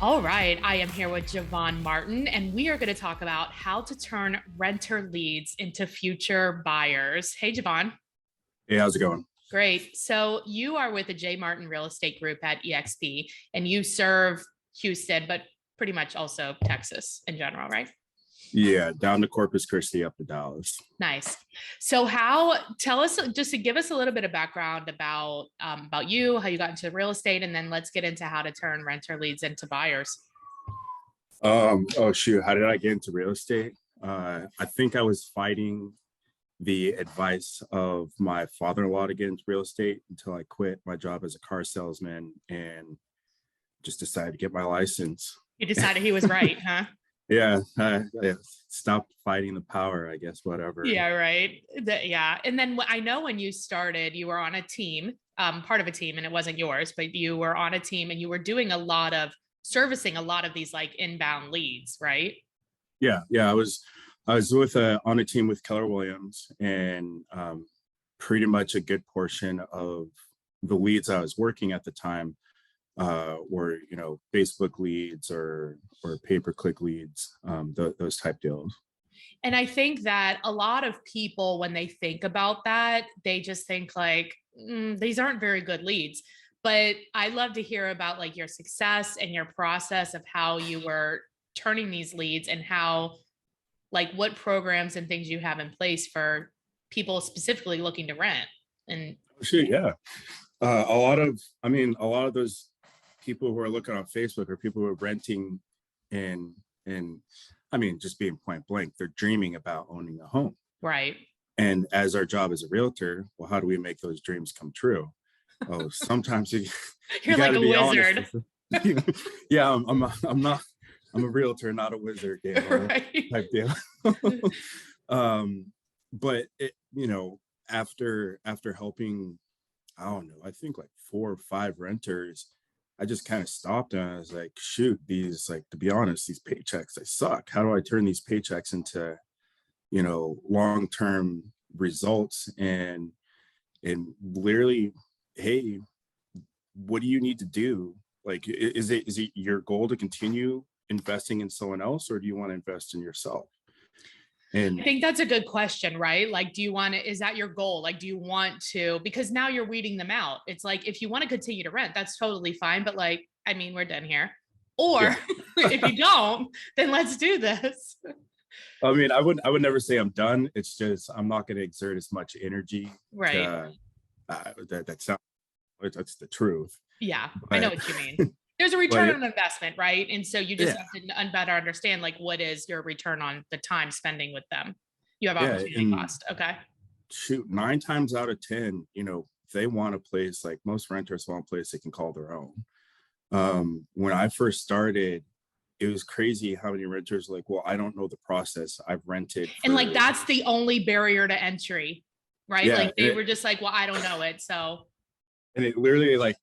All right, I am here with JaVon Martin, and we are going to talk about how to turn renter leads into future buyers. Hey, JaVon. Hey, how's it going? Great. So you are with the J. Martin Real Estate Group at EXP, and you serve Houston, but pretty much also Texas in general, right? Yeah, down to Corpus Christi, up to Dallas. Nice. So how, tell us, just to give us a little bit of background about you, how you got into real estate, and then let's get into how to turn renter leads into buyers. Oh shoot, how did I get into real estate? I think I was fighting the advice of my father-in-law to get into real estate until I quit my job as a car salesman and just decided to get my license. You decided he was right, huh? Yeah, I stopped fighting the power, I guess, whatever. Yeah, right. Yeah. And then I know when you started, you were on a team, part of a team, and it wasn't yours, but you were on a team and you were doing a lot of servicing a lot of these like inbound leads, right? Yeah, I was with on a team with Keller Williams, and pretty much a good portion of the leads I was working at the time were Facebook leads or pay-per-click leads, those type deals. And I think that a lot of people, when they think about that, they just think like, these aren't very good leads. But I love to hear about like your success and your process of how you were turning these leads and how, like, what programs and things you have in place for people specifically looking to rent. And Shoot, yeah. A lot of those people who are looking on Facebook are people who are renting, and I mean, just being point blank, they're dreaming about owning a home. right. And as our job as a realtor, well, how do we make those dreams come true? Oh, sometimes you You're got like to a be honest wizard. with them. Yeah, I'm not, I'm a realtor, not a wizard, Right. type deal. But after helping, I don't know, I think like 4 or 5 renters, I just kind of stopped and I was like, shoot, these, like, to be honest, these paychecks, they suck. How do I turn these paychecks into, long-term results? And literally, hey, what do you need to do? Like, is it your goal to continue investing in someone else, or do you want to invest in yourself? I And think that's a good question, right? Like, do you want to, is that your goal? Like, do you want to, because now you're weeding them out. It's like, if you want to continue to rent, that's totally fine. But like, I mean, we're done here. Or yeah, if you don't, then let's do this. I mean, I would never say I'm done. It's just I'm not going to exert as much energy Right. to that sounds, that's the truth. Yeah, I know But what you mean. There's a return but on investment, right? And so you just yeah, have to better understand like what is your return on the time spending with them. You have yeah, opportunity and cost. Okay. shoot, 9 times out of 10, they want a place, like most renters want a place they can call their own. When I first started, it was crazy how many renters were like, well, I don't know the process. I've rented And like for, that's the only barrier to entry, right? yeah, Like they were just like, well, I don't know it. So and it literally, like,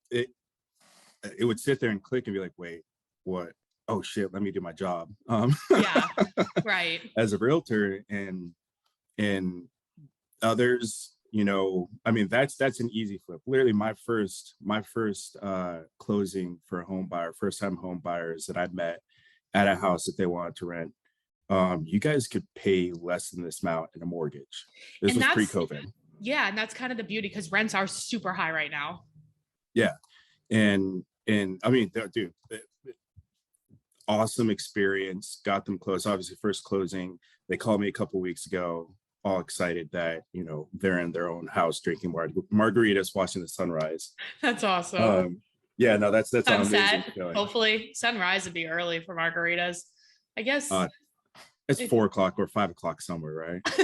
it would sit there and click and be like, wait, what? Oh shit, let me do my job. yeah, right. As a realtor, and others, I mean, that's an easy flip. Literally, my first closing for a home buyer, first time home buyers that I met at a house that they wanted to rent. You guys could pay less than this amount in a mortgage. This And was that's, pre-COVID. yeah, and that's kind of the beauty because rents are super high right now. Yeah, and I mean, dude, awesome experience. Got them close. Obviously, first closing. They called me a couple weeks ago, all excited that they're in their own house drinking margaritas, watching the sunrise. That's awesome. Um, yeah, no, that's an amazing Sunset, feeling. hopefully. Sunrise would be early for margaritas. I guess Uh, it's it, 4 o'clock or 5 o'clock somewhere, right? It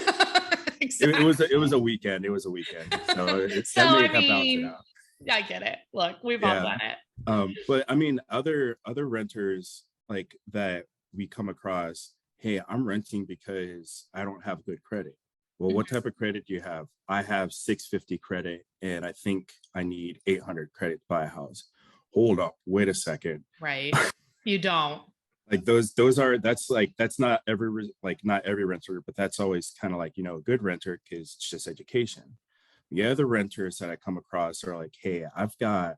was exactly. it was a weekend. It was a weekend, so So, that may I have bounced it mean, out. I get it. Look, we've all Yeah. done it. But I mean, other renters like that we come across, hey, I'm renting because I don't have good credit. Well, what type of credit do you have? I have 650 credit and I think I need 800 credit to buy a house. Hold up, wait a second. Right. You don't. Like those are, that's not not every renter, but that's always kind of like, a good renter, because it's just education. The other renters that I come across are like, hey, I've got,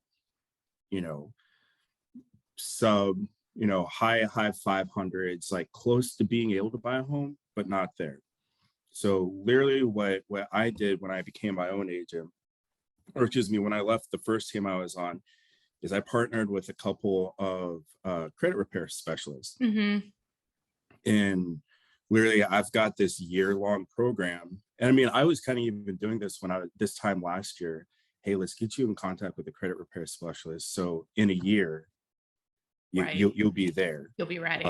you know, sub high 500s, like close to being able to buy a home, but not there. So literally what I did when I became my own agent, or excuse me, when I left the first team I was on, is I partnered with a couple of credit repair specialists. Mm-hmm. And literally I've got this year-long program. And I mean, I was kind of even doing this this time last year. Hey, let's get you in contact with a credit repair specialist. So in a year, Right. you'll be there. You'll be ready.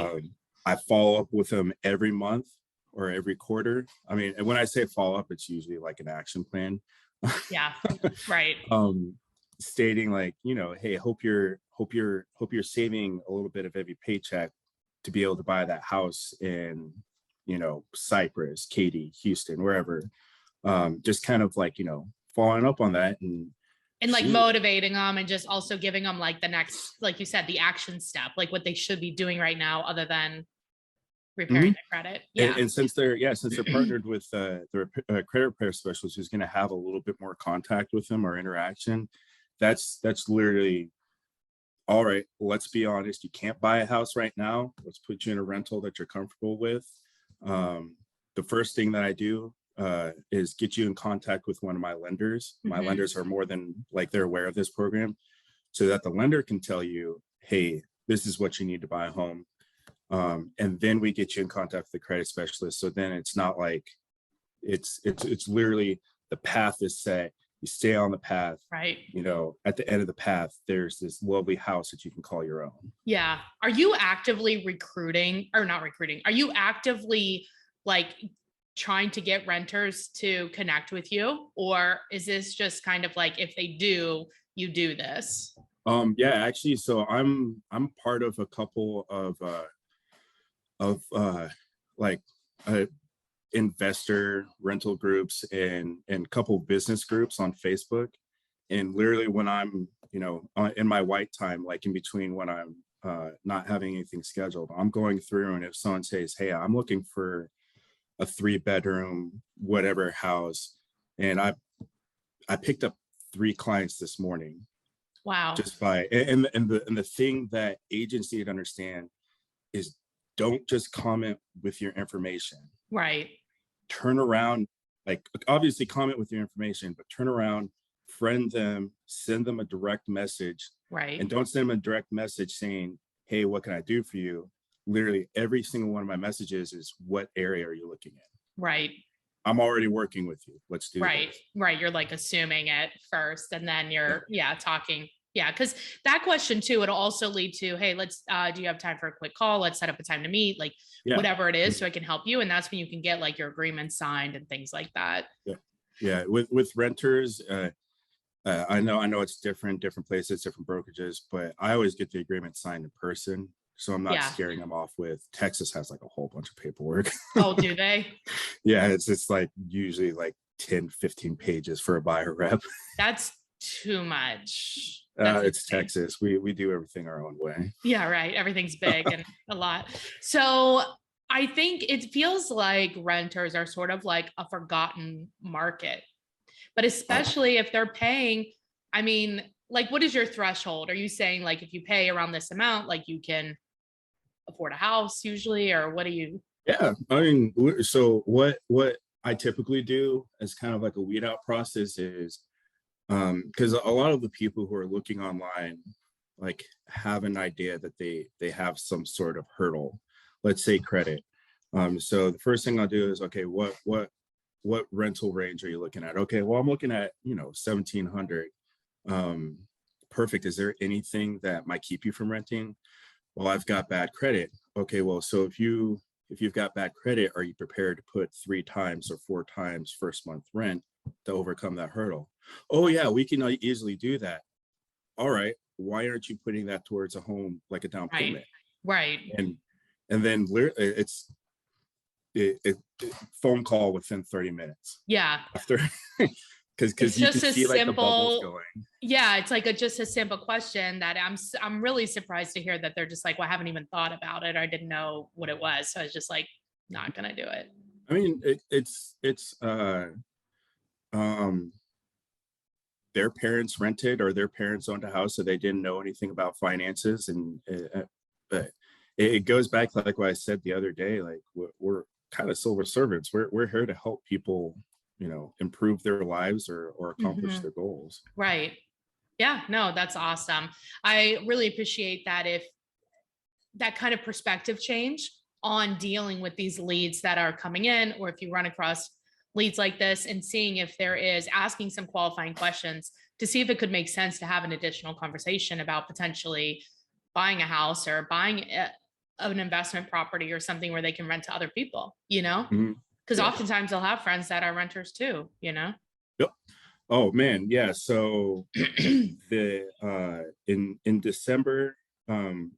I follow up with them every month or every quarter. I mean, and when I say follow up, it's usually like an action plan. Yeah. Right. Stating like, hey, hope you're saving a little bit of every paycheck to be able to buy that house in, Cypress, Katy, Houston, wherever. Just kind of like, following up on that And like motivating them and just also giving them like the next, like you said, the action step, like what they should be doing right now, other than repairing the credit. Yeah. And since they're partnered with the credit repair specialist who's going to have a little bit more contact with them or interaction, that's literally, all right, let's be honest, you can't buy a house right now. Let's put you in a rental that you're comfortable with. The first thing that I do is get you in contact with one of my lenders. My lenders are more than like, they're aware of this program, so that the lender can tell you, hey, this is what you need to buy a home. And then we get you in contact with the credit specialist. So then it's not like it's literally the path is set. You stay on the path, right? At the end of the path, there's this lovely house that you can call your own. Yeah. Are you actively recruiting, or not recruiting? Are you actively like trying to get renters to connect with you? Or is this just kind of like, if they do, you do this? Yeah, actually, so I'm part of a couple of like investor rental groups and couple business groups on Facebook. And literally when I'm, in my white time, like in between when I'm not having anything scheduled, I'm going through, and if someone says, hey, I'm looking for a 3-bedroom, whatever house, and I picked up 3 clients this morning. Wow. Just by, and the thing that agents need to understand is, don't just comment with your information. Right. Turn around, like obviously comment with your information, but turn around, friend them, send them a direct message. Right. And don't send them a direct message saying, hey, what can I do for you? Literally every single one of my messages is, what area are you looking at? Right. I'm already working with you. Let's do right. this. Right. You're like assuming it first, and then you're talking. Yeah, because that question too, it'll also lead to, hey, let's do you have time for a quick call? Let's set up a time to meet, like whatever it is, so I can help you. And that's when you can get like your agreement signed and things like that. Yeah. With renters, I know it's different places, different brokerages, but I always get the agreement signed in person, so I'm not scaring them off with. Texas has like a whole bunch of paperwork. Oh, do they? Yeah, it's like usually like 10-15 pages for a buyer rep. That's too much. It's Texas. We do everything our own way. Yeah, right. Everything's big and a lot. So I think it feels like renters are sort of like a forgotten market, but especially if they're paying, I mean, like, what is your threshold? Are you saying like, if you pay around this amount, like you can afford a house usually, or what do you? Yeah, I mean, so what I typically do as kind of like a weed out process is, because a lot of the people who are looking online like have an idea that they have some sort of hurdle, let's say credit. So the first thing I'll do is, okay, what rental range are you looking at? Okay, well, I'm looking at 1,700. Perfect. Is there anything that might keep you from renting? Well, I've got bad credit. Okay, well, so if you've got bad credit, are you prepared to put 3 times or 4 times first month rent to overcome that hurdle? Oh yeah, we can easily do that. All right, why aren't you putting that towards a home, like a down payment? Right. And then it's phone call within 30 minutes. Yeah. After, because you can see like the bubbles going. Yeah, it's like just a simple question that I'm really surprised to hear that they're just like, well, I haven't even thought about it. I didn't know what it was, so I was just like, not gonna do it. I mean, it's their parents rented or their parents owned a house, so they didn't know anything about finances, and but it goes back like what I said the other day. Like we're kind of civil servants. We're here to help people, improve their lives or accomplish Mhm. their goals. Right. Yeah, no, that's awesome. I really appreciate that. If that kind of perspective change on dealing with these leads that are coming in, or if you run across leads like this and seeing if there is asking some qualifying questions to see if it could make sense to have an additional conversation about potentially buying a house or buying an investment property or something where they can rent to other people, Mhm. because Yeah. oftentimes they'll have friends that are renters too. Yep. Oh man, yeah. So the in December,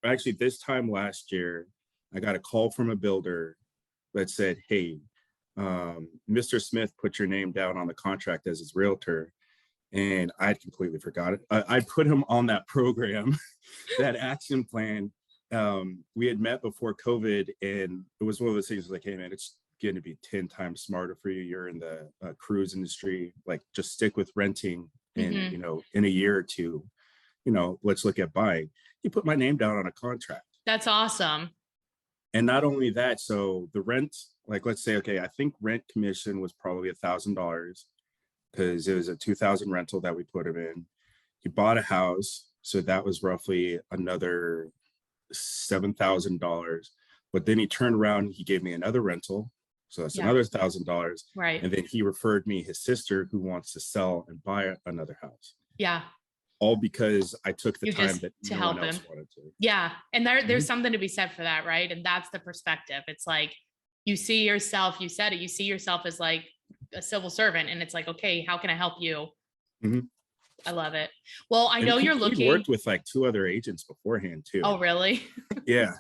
actually this time last year, I got a call from a builder that said, "Hey, Mr. Smith put your name down on the contract as his realtor." And I'd completely forgot it. I put him on that program, that action plan. We had met before COVID, and it was one of those things like, "Hey, man, it's going to be 10 times smarter for you. You're in the cruise industry. Like, just stick with renting, and Hmm. in a year or two, let's look at buying." He put my name down on a contract, That's awesome. and not only that, so the rent, like, let's say, okay, I think rent commission was probably $1,000 because it was a 2000 rental that we put him in. He bought a house, so that was roughly another $7,000. But then he turned around and he gave me another rental, so that's Yeah. another $1,000. Right. And then he referred me his sister who wants to sell and buy another house, Yeah. all because I took the You time just that to no one help else him. wanted to. Yeah. And there's Mhm. something to be said for that, right? And that's the perspective. It's like you see yourself, you said it, you see yourself as like a civil servant. And it's like, okay, how can I help you? Mhm. I love it. Well, I And know you're he'd looking. worked with like two other agents beforehand too. Oh, really? Yeah.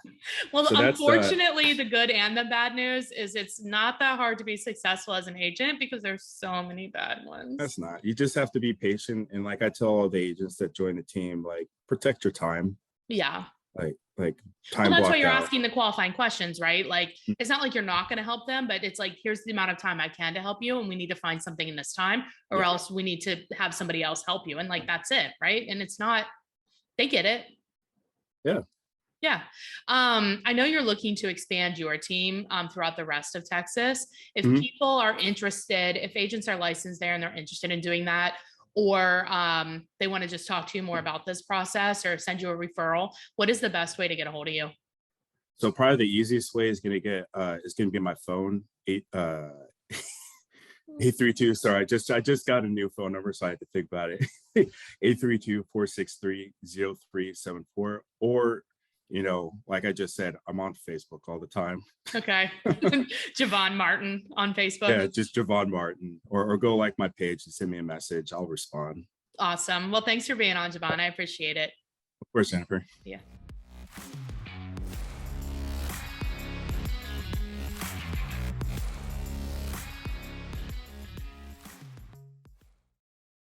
Well, So that's unfortunately, the good and the bad news is it's not that hard to be successful as an agent because there's so many bad ones. That's not. You just have to be patient. And like I tell all the agents that join the team, like, protect your time, Yeah. like Well, time that's why blocked you're out. asking the qualifying questions, right? Like, it's not like you're not going to help them, but it's like, here's the amount of time I can to help you. And we need to find something in this time, or Yeah. else we need to have somebody else help you. And like, that's it. Right. And it's not, they get it. Yeah. Yeah. I know you're looking to expand your team throughout the rest of Texas. If Mhm. people are interested, if agents are licensed there and they're interested in doing that, or they want to just talk to you more about this process or send you a referral, what is the best way to get a hold of you? So probably the easiest way is gonna be my phone. 832. Sorry, I just got a new phone number, so I had to think about it. 832-463-0374. Or, like I just said, I'm on Facebook all the time. Okay. JaVon Martin on Facebook. Yeah, just JaVon Martin. Or go like my page and send me a message. I'll respond. Awesome. Well, thanks for being on, JaVon. I appreciate it. Of course, Jennifer. Yeah.